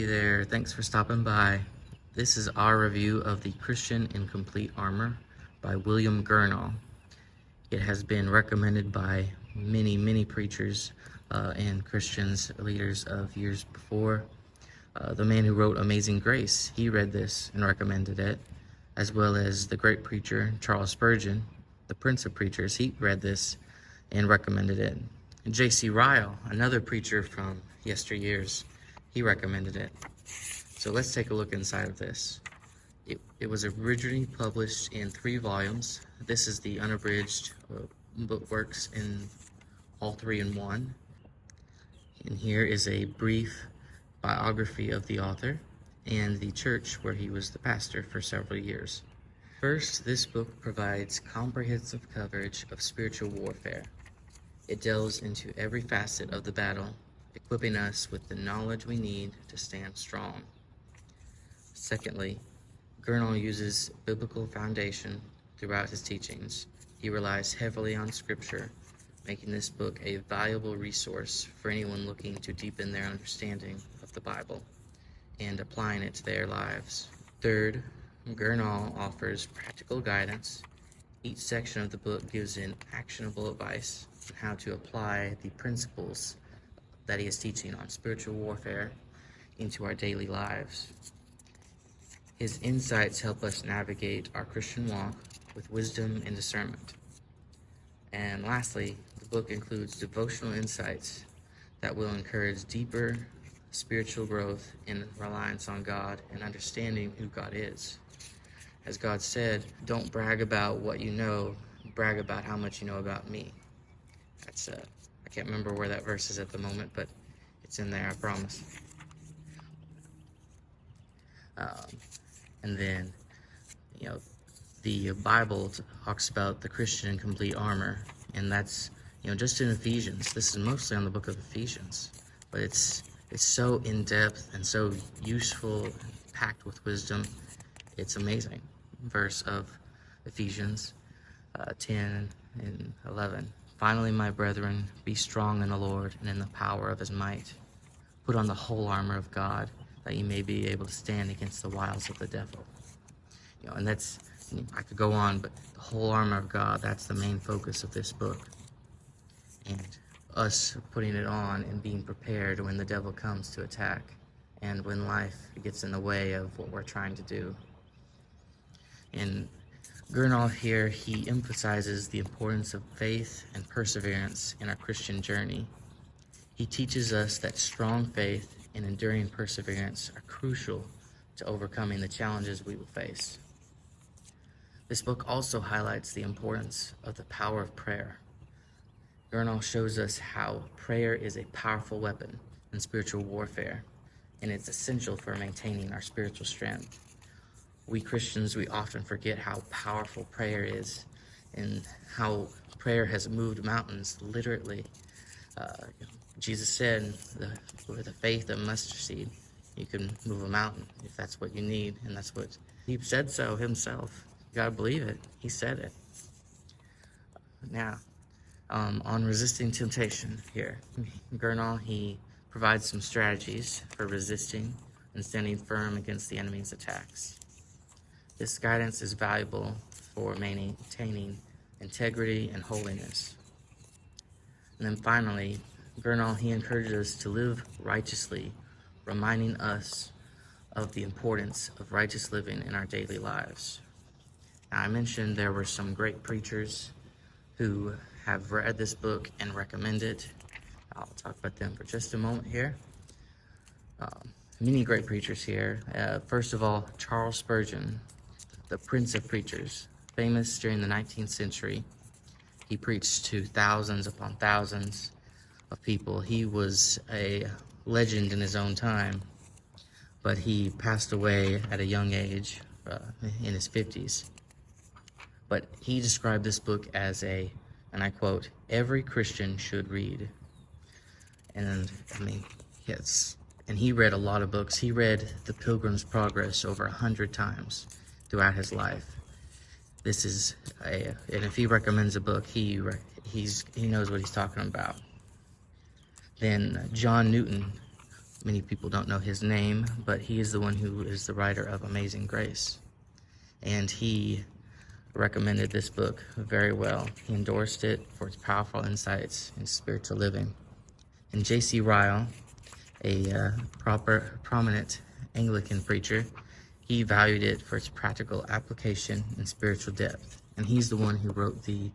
Hey there, thanks for stopping by. This is our review of The Christian in Complete Armour by William Gurnall. It has been recommended by many preachers and Christians, leaders of years before. The man who wrote Amazing Grace, he read this and recommended it, as well as the great preacher Charles Spurgeon, the Prince of Preachers, he read this and recommended it. And J.C. Ryle, another preacher from yesteryears, he recommended it. So let's take a look inside of this. It was originally published in 3 volumes. This is the unabridged book, works in all 3 in one. And here is a brief biography of the author and the church where he was the pastor for several years. First, this book provides comprehensive coverage of spiritual warfare. It delves into every facet of the battle, equipping us with the knowledge we need to stand strong. Secondly, Gurnall uses biblical foundation throughout his teachings. He relies heavily on Scripture, making this book a valuable resource for anyone looking to deepen their understanding of the Bible and applying it to their lives. Third, Gurnall offers practical guidance. Each section of the book gives an actionable advice on how to apply the principles that he is teaching on spiritual warfare into our daily lives. His insights help us navigate our Christian walk with wisdom and discernment. And lastly, the book includes devotional insights that will encourage deeper spiritual growth in reliance on God and understanding who God is. As God said, don't brag about what you know, brag about how much you know about me. That's I can't remember where that verse is at the moment, but it's in there, I promise. And then, the Bible talks about the Christian in complete armor, and that's, just in Ephesians. This is mostly on the book of Ephesians, but it's so in-depth and so useful, packed with wisdom. It's amazing. Verse of Ephesians 10 and 11. Finally, my brethren, be strong in the Lord and in the power of his might. Put on the whole armor of God, that you may be able to stand against the wiles of the devil. And that's, I could go on, but the whole armor of God, that's the main focus of this book. And us putting it on and being prepared when the devil comes to attack and when life gets in the way of what we're trying to do. And Gurnall here, he emphasizes the importance of faith and perseverance in our Christian journey. He teaches us that strong faith and enduring perseverance are crucial to overcoming the challenges we will face. This book also highlights the importance of the power of prayer. Gurnall shows us how prayer is a powerful weapon in spiritual warfare, and it's essential for maintaining our spiritual strength. We Christians, we often forget how powerful prayer is and how prayer has moved mountains, literally. Jesus said, with the faith of mustard seed, you can move a mountain if that's what you need, and that's what he said so himself. You gotta believe it. He said it. Now, on resisting temptation here, Gurnall, he provides some strategies for resisting and standing firm against the enemy's attacks. This guidance is valuable for maintaining integrity and holiness. And then finally, Gurnall, he encourages us to live righteously, reminding us of the importance of righteous living in our daily lives. Now, I mentioned there were some great preachers who have read this book and recommend it. I'll talk about them for just a moment here. Many great preachers here. First of all, Charles Spurgeon, the Prince of Preachers, famous during the 19th century. He preached to thousands upon thousands of people. He was a legend in his own time, but he passed away at a young age, in his 50s. But he described this book as and I quote, every Christian should read. And yes, and he read a lot of books. He read The Pilgrim's Progress over 100 times throughout his life. This is and if he recommends a book, he knows what he's talking about. Then John Newton, Many people don't know his name, but he is the one who is the writer of Amazing Grace. And he recommended this book very well. He endorsed it for its powerful insights in spiritual living. And J.C. Ryle, a prominent Anglican preacher, he valued it for its practical application and spiritual depth. And he's the one who wrote the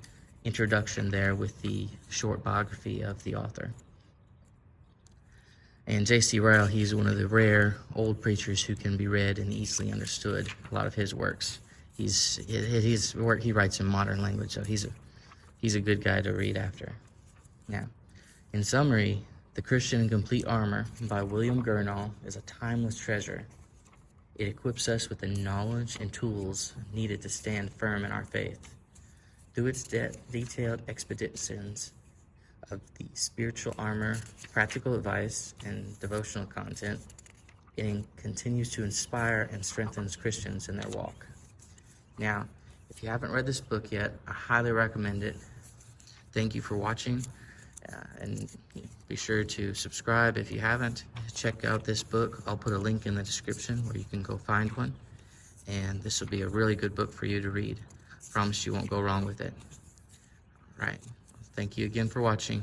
introduction there with the short biography of the author. And J.C. Ryle, he's one of the rare old preachers who can be read and easily understood. A lot of his works, his work he writes in modern language, so he's a good guy to read after. Now, in summary, The Christian in Complete Armour by William Gurnall is a timeless treasure. It equips us with the knowledge and tools needed to stand firm in our faith. Through its detailed expeditions of the spiritual armor, practical advice, and devotional content, it continues to inspire and strengthens Christians in their walk. Now, if you haven't read this book yet, I highly recommend it. Thank you for watching, and be sure to subscribe if you haven't. Check out this book. I'll put a link in the description where you can go find one, and this will be a really good book for you to read. Promise you won't go wrong with it. All right. Thank you again for watching.